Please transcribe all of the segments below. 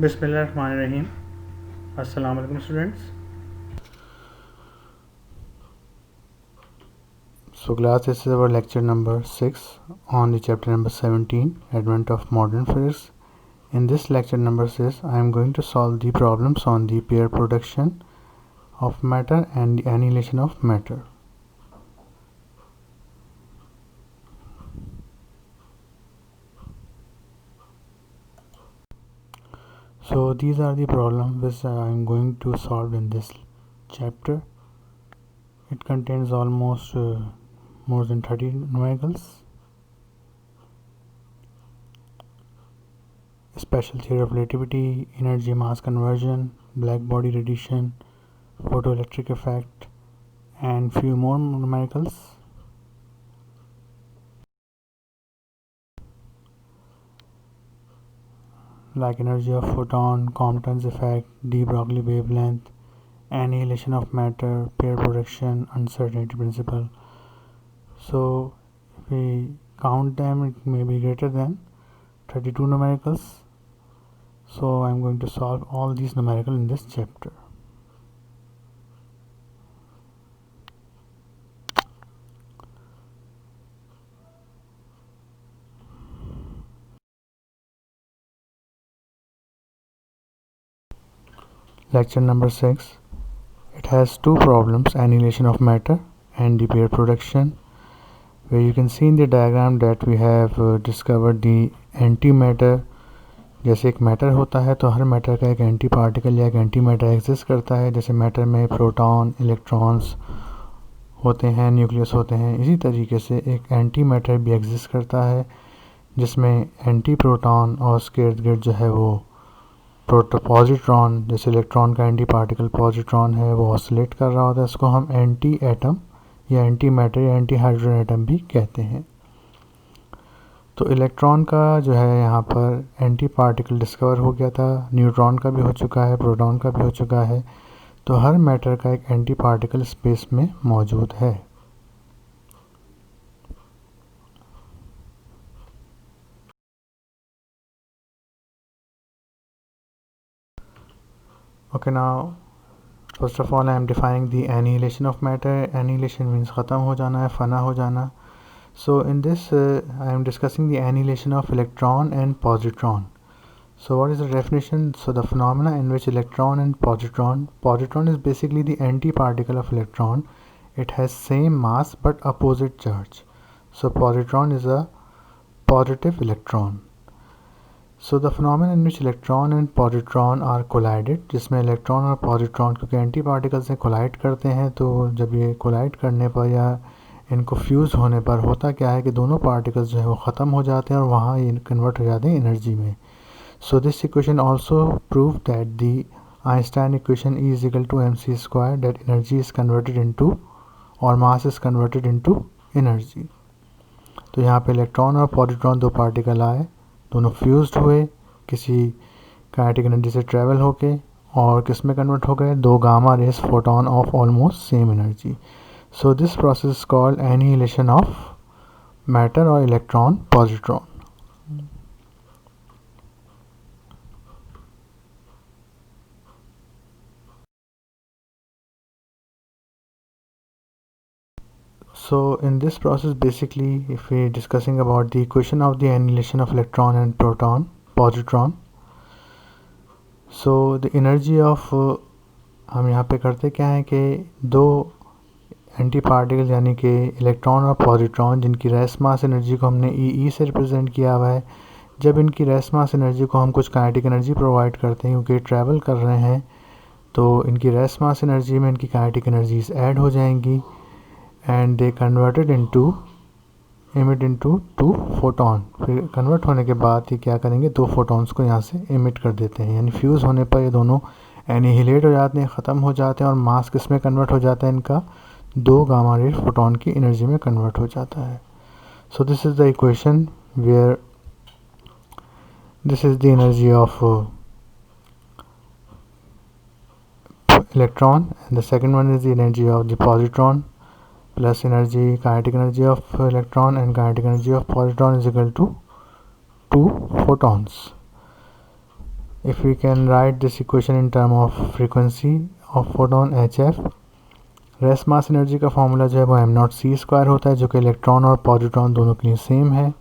बिस्मिल्लाहिर्रहमानिर्रहीम। अस्सलाम वालेकुम students. So class, this is our lecture number 6 on the chapter number 17, Advent of Modern Physics. In this lecture number 6, I am going to solve the problems on the pair production of matter and the annihilation of matter. So these are the problems which I am going to solve in this chapter. It contains almost more than 30 numericals. Special theory of relativity, energy mass conversion, black body radiation, photoelectric effect, and few more numericals. Like energy of photon, Compton's effect, de Broglie wavelength, annihilation of matter, pair production, uncertainty principle. So if we count them, it may be greater than 32 numericals. So I'm going to solve all these numericals in this chapter. Lecture number 6. It has two problems, annihilation of matter and the pair production, where you can see in the diagram that we have discovered the antimatter. जैसे एक matter होता है तो हर matter का एक anti particle या एक anti matter exist करता है। जैसे मैटर में प्रोटॉन, इलेक्ट्रॉन्स होते हैं, न्यूक्लियस होते हैं, इसी तरीके से एक एंटी मैटर भी एग्जिस्ट करता है जिसमें एंटी प्रोटॉन और उसके इर्द गिर्द जो है वो पॉजिट्रॉन, जैसे इलेक्ट्रॉन का एंटी पार्टिकल पॉजिट्रॉन है, वो ऑसिलेट कर रहा होता है। इसको हम एंटी एटम या एंटी मैटर या एंटी हाइड्रोजन एटम भी कहते हैं। तो इलेक्ट्रॉन का जो है यहाँ पर एंटी पार्टिकल डिस्कवर हो गया था, न्यूट्रॉन का भी हो चुका है, प्रोटॉन का भी हो चुका है। तो हर मैटर का एक एंटी पार्टिकल स्पेस में मौजूद है। Okay, now first of all I am defining the annihilation of matter. Annihilation means ख़त्म हो जाना है, फना हो जाना। So in this I am discussing the annihilation of electron and positron. So what is the definition? So the phenomena in which electron and positron is basically the anti-particle of electron. It has same mass but opposite charge. So positron is a positive electron. So the phenomenon in which electron and positron are collided, जिसमें electron और positron क्योंकि anti particle से collide करते हैं, तो जब ये collide करने पर या इनको फ्यूज़ होने पर होता क्या है कि दोनों पार्टिकल्स जो है वो ख़त्म हो जाते हैं और वहाँ ये कन्वर्ट हो जाते हैं एनर्जी में। So this equation also proved that the Einstein equation E is equal to mc square, that energy is converted into और mass is converted into energy. तो यहाँ पे इलेक्ट्रॉन और पॉजिट्रॉन दो पार्टिकल आए, दोनों फ्यूज्ड हुए किसी काइनेटिक एनर्जी से ट्रेवल होके और किस में कन्वर्ट हो गए, दो gamma rays photon of almost same energy. So this process called annihilation of matter और electron positron. So in this process basically if we are discussing about the equation of the annihilation of electron and proton positron, so the energy of हम यहाँ पे करते क्या है कि दो anti particle यानी कि इलेक्ट्रॉन और पॉजिट्रॉन जिनकी रेस मास एनर्जी को हमने ई से रिप्रेजेंट किया हुआ है, जब इनकी रेस मास एनर्जी को हम कुछ काइनेटिक एनर्जी प्रोवाइड करते हैं क्योंकि ट्रैवल कर रहे हैं, तो इनकी रेस मास एनर्जी में इनकी काइनेटिक एनर्जीज ऐड हो जाएंगी and they converted into emit into two photon. फिर कन्वर्ट होने के बाद ये क्या करेंगे, दो फोटॉन्स को यहाँ से इमिट कर देते हैं, यानी फ्यूज़ होने पर ये दोनों एनिहिलेट हो जाते हैं, ख़त्म हो जाते हैं और मास किस में कन्वर्ट हो जाता है, इनका दो गामा रे फोटोन की एनर्जी में कन्वर्ट हो जाता है। So this is the equation where this is the energy of electron and the second one is the energy of the positron plus energy kinetic energy of electron and kinetic energy of positron is equal to 2 photons. if we can write this equation in term of frequency of photon hf, rest mass energy का formula जो है वो m0c² होता है, जो कि electron और positron दोनों के लिए सेम है।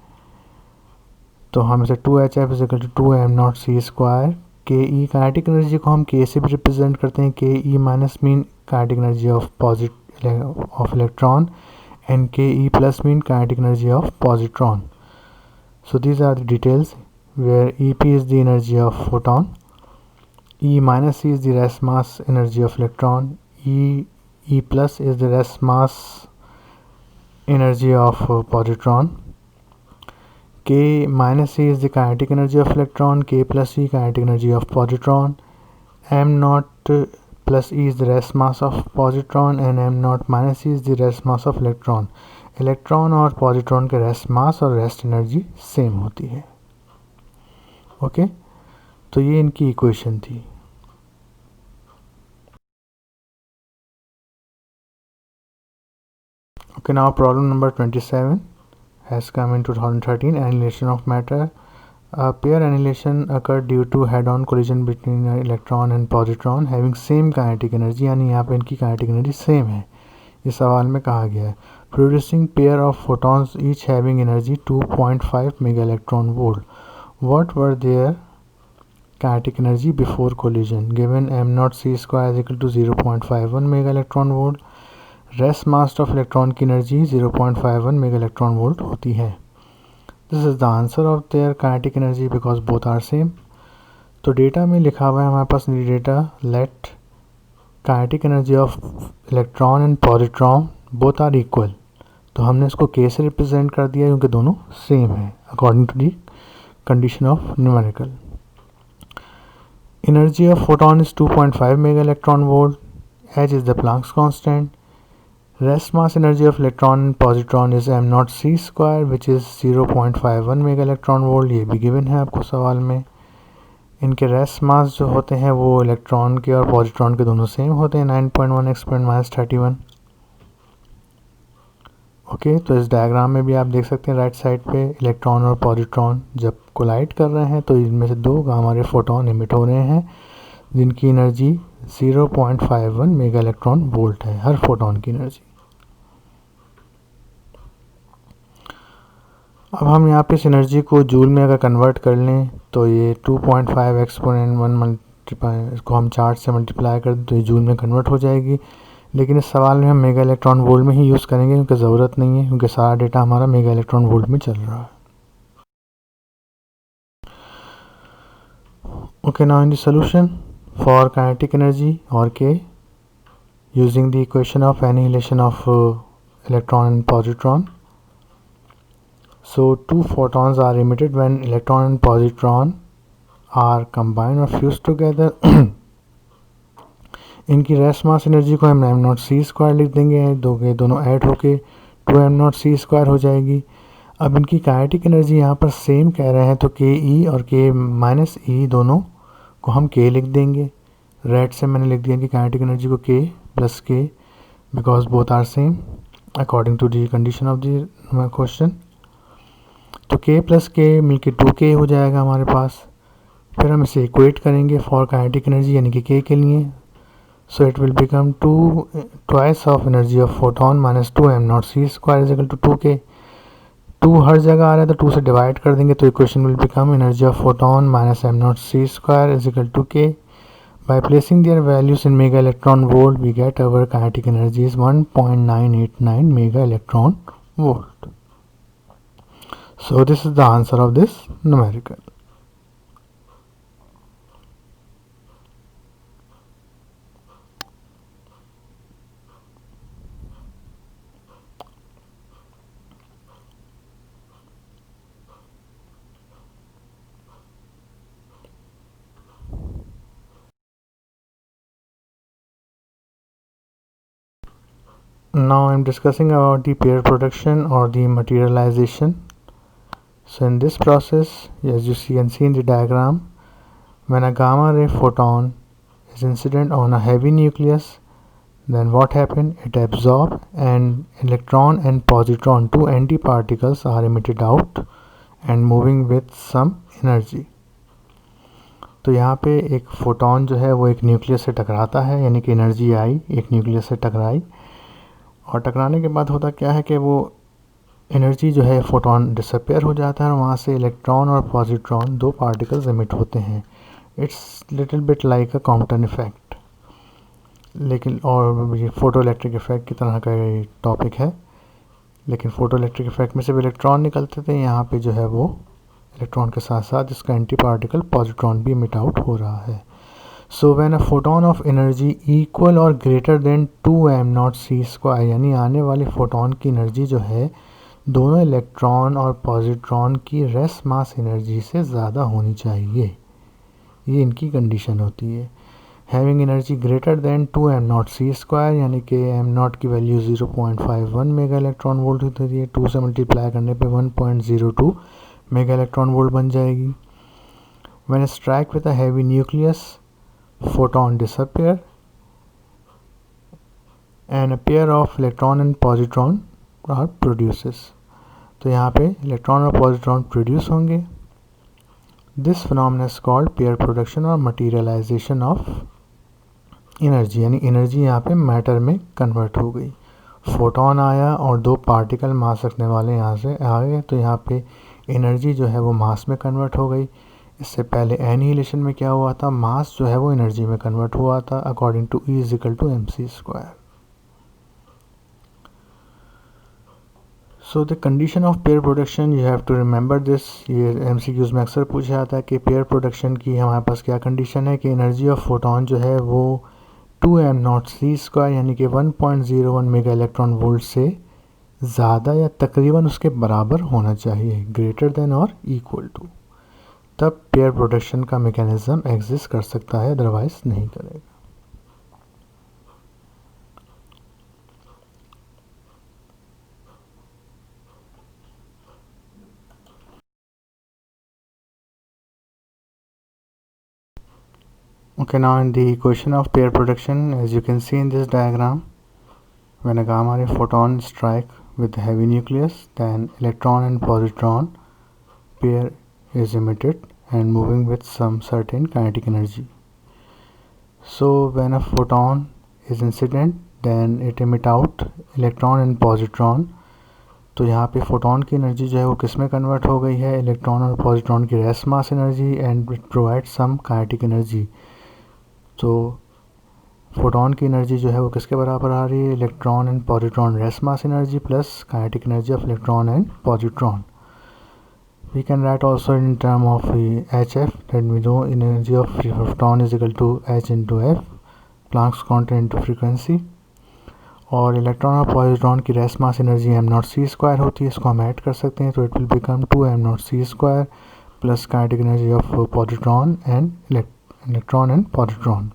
तो हम इसे 2hf is equal to 2m0c²। के ई काइनेटिक एनर्जी को हम के से भी रिप्रेजेंट करते हैं, K E minus mean kinetic energy of electron and Ke plus mean kinetic energy of positron. So these are the details where EP is the energy of photon, E minus C is the rest mass energy of electron, E plus is the rest mass energy of positron, K minus C is the kinetic energy of electron, K plus C kinetic energy of positron, M naught plus E is the rest mass of positron and m naught minus E is the rest mass of electron. Electron और positron के rest mass और rest energy same होती है। Okay, तो ये इनकी equation थी। Okay, now problem number 27 has come in 2013, annihilation of matter. Pair annihilation occurred due to head-on collision between electron and positron having same kinetic energy, यानी यहाँ पे इनकी kinetic energy same है। इस सवाल में कहा गया है producing pair of photons each having energy 2.5 mega electron volt. What were their kinetic energy before collision? Given m0c² is equal to 0.51 mega electron volt, rest mass of electron की energy 0.51 mega electron volt होती है। This is the answer of their kinetic energy because both are same. तो data में लिखा हुआ है हमारे पास data, let kinetic energy of electron and positron both are equal. तो हमने इसको K से रिप्रेजेंट कर दिया क्योंकि दोनों सेम है according to the condition of numerical. Energy of photon is 2.5 mega electron volt. H is the Planck's constant. Rest mass energy of electron and positron is m0c² which is 0.51 mega electron volt. ये भी given है आपको सवाल में। इनके rest mass जो होते हैं वो इलेक्ट्रॉन के और पॉजिट्रॉन के दोनों सेम होते हैं, 9.1 x -31। ओके, तो इस डायग्राम में भी आप देख सकते हैं राइट साइड पे इलेक्ट्रॉन और पॉजिट्रॉन जब कोलाइड कर रहे हैं तो इनमें से दो गामा रे फोटोन इमिट हो रहे हैं जिनकी एनर्जी 0.51 मेगा इलेक्ट्रॉन वोल्ट है, हर फोटोन की एनर्जी। अब हम यहाँ पे इस एनर्जी को जूल में अगर कन्वर्ट कर लें तो ये 2.5 एक्सपोनेंट 1 मल्टीप्लाई, इसको हम चार्ज से मल्टीप्लाई कर दें तो ये जूल में कन्वर्ट हो जाएगी। लेकिन इस सवाल में हम मेगा इलेक्ट्रॉन वोल्ट में ही यूज़ करेंगे क्योंकि ज़रूरत नहीं है, क्योंकि सारा डेटा हमारा मेगा इलेक्ट्रॉन वोल्ट में चल रहा है। Okay, now in the solution for kinetic energy और के using the equation of annihilation of electron and positron. So two photons are emitted when electron and positron are combined or fused together. इनकी rest mass energy को हम m0c² लिख देंगे, दोनों add होके 2m0c² हो जाएगी। अब इनकी काइनेटिक एनर्जी यहाँ पर सेम कह रहे हैं तो के ई और के माइनस ई दोनों को हम के लिख देंगे। रेड से मैंने लिख दिया इनकी काइनेटिक एनर्जी को K plus K because both are same according to the condition of the question. तो k प्लस के मिलके 2k हो जाएगा हमारे पास। फिर हम इसे इक्वेट करेंगे फॉर काइनेटिक एनर्जी यानी कि k के लिए। So it will become 2 twice of energy of photon minus 2m0c² is equal to 2k। 2 हर जगह आ रहा है तो 2 से डिवाइड कर देंगे तो equation will become energy of photon minus m0c² is equal to k। By placing their values in mega electron volt, we get our kinetic energy is 1.989 mega electron volt. So this is the answer of this numerical. Now I am discussing about the pair production or the materialization. So in this process, as you can see in the diagram, when a gamma ray photon is incident on a heavy nucleus, then what happened? It absorbs and electron and positron, two antiparticles are emitted out and moving with some energy. तो यहाँ पे एक photon जो है वो एक nucleus से टकराता है, यानी कि एनर्जी आई, एक न्यूक्लियस से टकराई, और टकराने के बाद होता क्या है कि वो एनर्जी जो है फोटोन डिसअपेयर हो जाता है और वहाँ से इलेक्ट्रॉन और पॉजिट्रॉन दो पार्टिकल्स एमिट होते हैं। It's little bit like a Compton effect, लेकिन और ये फोटो इलेक्ट्रिक इफेक्ट की तरह का टॉपिक है, लेकिन फोटो इलेक्ट्रिक इफेक्ट में सिर्फ इलेक्ट्रॉन निकलते थे, यहाँ पे जो है वो इलेक्ट्रॉन के साथ साथ इसका एंटी पार्टिकल पॉजिट्रॉन भी एमिट आउट हो रहा है। So when a photon of energy equal और ग्रेटर देन 2m0c², यानी आने वाले फोटोन की एनर्जी जो है दोनों इलेक्ट्रॉन और पॉजिट्रॉन की रेस्ट मास एनर्जी से ज़्यादा होनी चाहिए, ये इनकी कंडीशन होती है। Having energy greater than 2m0c², यानी कि m0 की वैल्यू 0.51 मेगा इलेक्ट्रॉन वोल्ट होती है, 2 से मल्टीप्लाई करने पे 1.02 मेगा इलेक्ट्रॉन वोल्ट बन जाएगी। When strike with a heavy nucleus, photon disappear and a pair of electron and positron are produces. तो यहाँ पे इलेक्ट्रॉन और पॉजिट्रॉन प्रोड्यूस होंगे। This phenomena is called pair production और मटीरियलाइजेशन ऑफ एनर्जी, यानी energy यहाँ पे मैटर में कन्वर्ट हो गई। फोटोन आया और दो पार्टिकल मास रखने वाले यहाँ से आ गए, तो यहाँ पे एनर्जी जो है वो मास में कन्वर्ट हो गई। इससे पहले एनिहिलेशन में क्या हुआ था, मास जो है वो एनर्जी में कन्वर्ट हुआ था according to E = mc²। So the condition of pair production, you have to remember this, ये MCQs में अक्सर पूछा जाता है कि पेयर प्रोडक्शन की हमारे पास क्या कंडीशन है कि एनर्जी ऑफ फोटोन जो है वो 2m0c², यानी कि 1.01 मेगा इलेक्ट्रॉन वोल्ट से ज़्यादा या तकरीबन उसके बराबर होना चाहिए, ग्रेटर देन और इक्वल टू, तब पेयर प्रोडक्शन का मैकेनिज्म एग्जिस्ट कर सकता है, अदरवाइज नहीं करेगा। Okay, now in the equation of pair production, as you can see in this diagram, when a gamma ray photon strike with a heavy nucleus, then electron and positron pair is emitted and moving with some certain kinetic energy. So when a photon is incident, then it emit out electron and positron. तो यहाँ पे photon की energy जो है वो किस में convert हो गई है, इलेक्ट्रॉन और पॉजिट्रॉन की rest mass energy, and it provide some kinetic energy. तो फोटोन की एनर्जी जो है वो किसके बराबर आ रही है, electron and positron rest mass energy plus kinetic energy of electron and positron. We can write also in term of HF, that we know energy of photon is equal to H into F, Planck's constant into frequency। और electron और positron की rest mass energy m0c² होती है, इसको हम add कर सकते हैं, तो it will become 2m0c² plus kinetic energy of positron and electron and positron.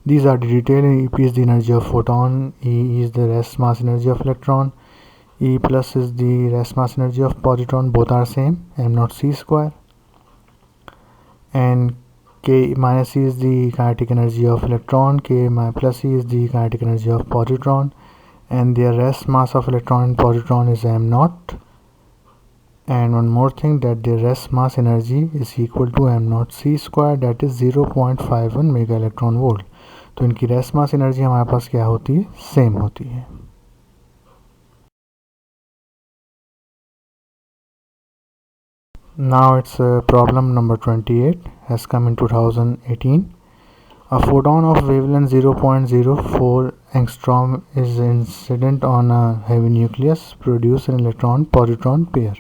These are the detailed. EP is the energy of photon, E is the rest mass energy of electron, E plus is the rest mass energy of positron, both are same, m0c², and K minus E is the kinetic energy of electron, K plus E is the kinetic energy of positron, and their rest mass of electron and positron is m0. And one more thing, that the rest mass energy is equal to m0c², that is 0.51 mega electron volt. तो इनकी rest mass energy हमारे पास क्या होती है, same होती है। Now it's problem number 28 has come in 2018. A photon of wavelength 0.04 angstrom is incident on a heavy nucleus, produce an electron-positron pair.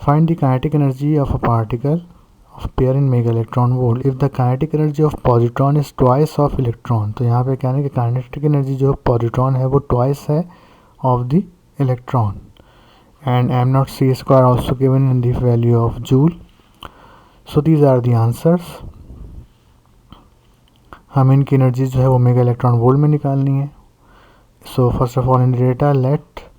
Find the kinetic energy of a particle of pair in mega electron volt if the kinetic energy of positron is twice of electron। तो यहाँ पे क्या है कि kinetic energy जो positron है वो twice है of the electron, and m0c² also given in the value of joule। So these are the answers। हम इनकी एनर्जी जो है वो मेगा इलेक्ट्रॉन वोल्ट में निकालनी है। So first of all in the data, let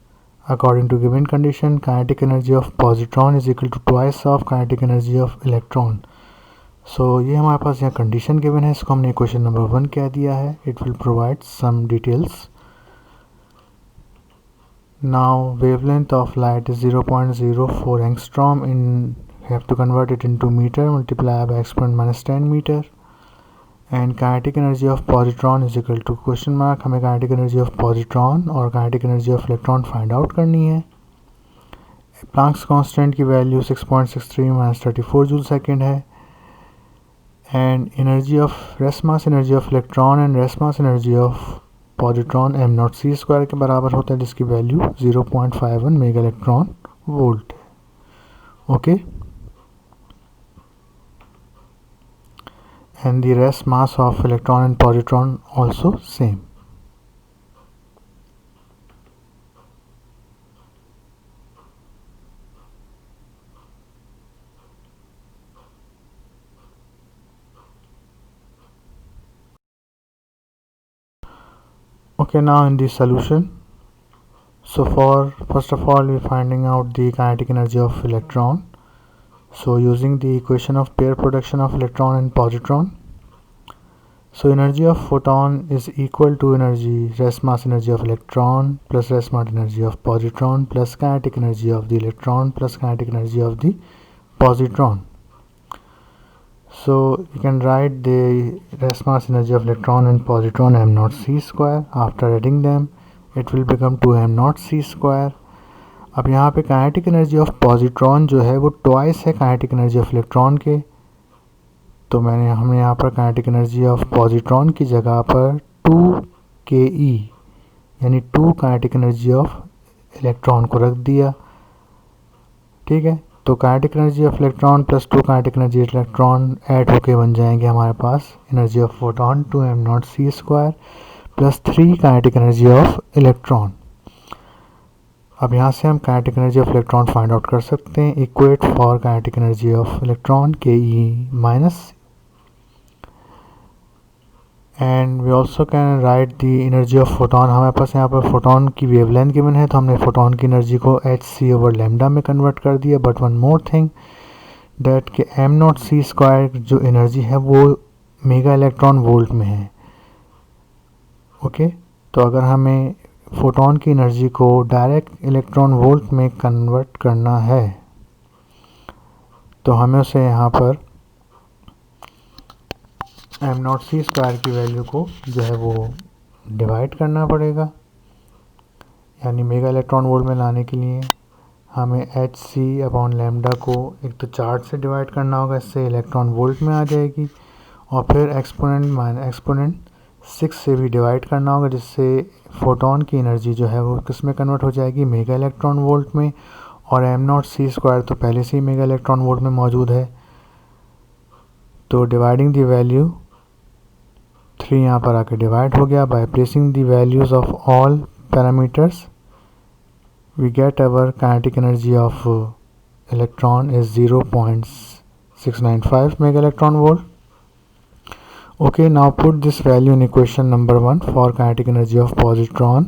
according to given condition kinetic energy of positron is equal to twice of kinetic energy of electron। So ये हमारे पास यहाँ कंडीशन गिवन है, इसको हमने क्वेश्चन नंबर 1 कह दिया है। It will provide some details. Now wavelength of light is 0.04 angstrom in we have to convert it into meter, multiply by exponent minus 10 meter, and kinetic energy of positron is equal to question mark. हमें kinetic energy of positron और kinetic energy of electron find out करनी है. Planck's constant की value 6.63 minus 34 joule second है, and energy of rest mass energy of electron and rest mass energy of positron m0c² के बराबर होता है, जिसकी वैल्यू 0.51 मेगा इलेक्ट्रॉन वोल्ट है. Okay, and the rest mass of electron and positron also same. Okay, now in the solution, so first of all we're finding out the kinetic energy of electron. So using the equation of pair production of electron and positron, so energy of photon is equal to rest mass energy of electron plus rest mass energy of positron plus kinetic energy of the electron plus kinetic energy of the positron. So you can write the rest mass energy of electron and positron m0c². After adding them, it will become 2m0c². अब यहाँ पे kinetic energy of positron जो है वो twice है kinetic energy of electron के, तो हमने यहाँ पर काइनेटिक एनर्जी ऑफ पॉजिट्रॉन की जगह पर 2ke यानी 2 काइनेटिक एनर्जी ऑफ इलेक्ट्रॉन को रख दिया. ठीक है, तो kinetic energy of electron plus 2 kinetic energy electron add होके बन जाएंगे हमारे पास energy of photon 2m0c² plus 3 kinetic energy of electron. अब यहाँ से हम kinetic energy of electron find out कर सकते हैं. Equate for kinetic energy of electron ke minus, and we also can write the energy of photon. हमारे पास यहाँ पर फोटॉन की वेवलेंथ गिवन है, तो हमने फोटॉन की एनर्जी को hc/λ में कन्वर्ट कर दिया. But one more thing that कि m0c² जो एनर्जी है वो मेगा इलेक्ट्रॉन वोल्ट में है. ओके, तो अगर हमें फोटॉन की एनर्जी को डायरेक्ट इलेक्ट्रॉन वोल्ट में कन्वर्ट करना है तो हमें उसे यहाँ पर m0c² की वैल्यू को जो है वो डिवाइड करना पड़ेगा. यानी मेगा इलेक्ट्रॉन वोल्ट में लाने के लिए हमें hc/λ को एक तो चार्ज से डिवाइड करना होगा, इससे इलेक्ट्रॉन वोल्ट में आ जाएगी, और फिर एक्सपोनेंट 6 से भी डिवाइड करना होगा, जिससे फोटॉन की एनर्जी जो है वो किस में कन्वर्ट हो जाएगी, मेगा इलेक्ट्रॉन वोल्ट में. और m0c² तो पहले से ही मेगा इलेक्ट्रॉन वोल्ट में मौजूद है, तो डिवाइडिंग द वैल्यू 3 यहाँ पर आके डिवाइड हो गया. By placing the values of all parameters we get our kinetic energy of electron is 0.695 mega electron volt. Okay, now put this value in equation number 1 for kinetic energy of positron.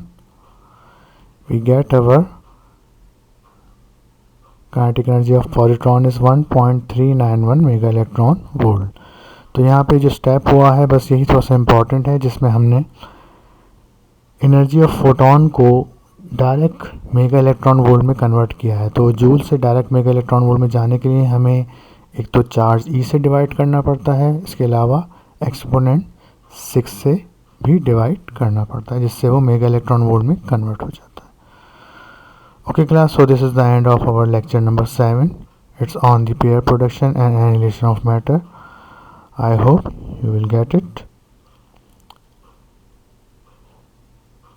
We get our kinetic energy of positron is 1.391 mega electron volt. तो यहाँ पे जो step हुआ है बस यही थोड़ा सा इम्पॉर्टेंट है, जिसमें हमने एनर्जी ऑफ फोटॉन को डायरेक्ट मेगा इलेक्ट्रॉन वोल्ट में कन्वर्ट किया है. तो जूल से डायरेक्ट मेगा इलेक्ट्रॉन वोल्ट में जाने के लिए हमें एक तो चार्ज E से डिवाइड करना पड़ता है, इसके अलावा एक्सपोनेंट 6 से भी डिवाइड करना पड़ता है, जिससे वो मेगा इलेक्ट्रॉन वोल्ट में कन्वर्ट हो जाता है. Okay class, so this is the end of our lecture number 7. It's on the pair production and annihilation of matter. I hope you will get it.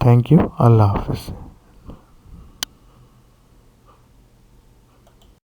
Thank you. अल्लाह हाफिज़.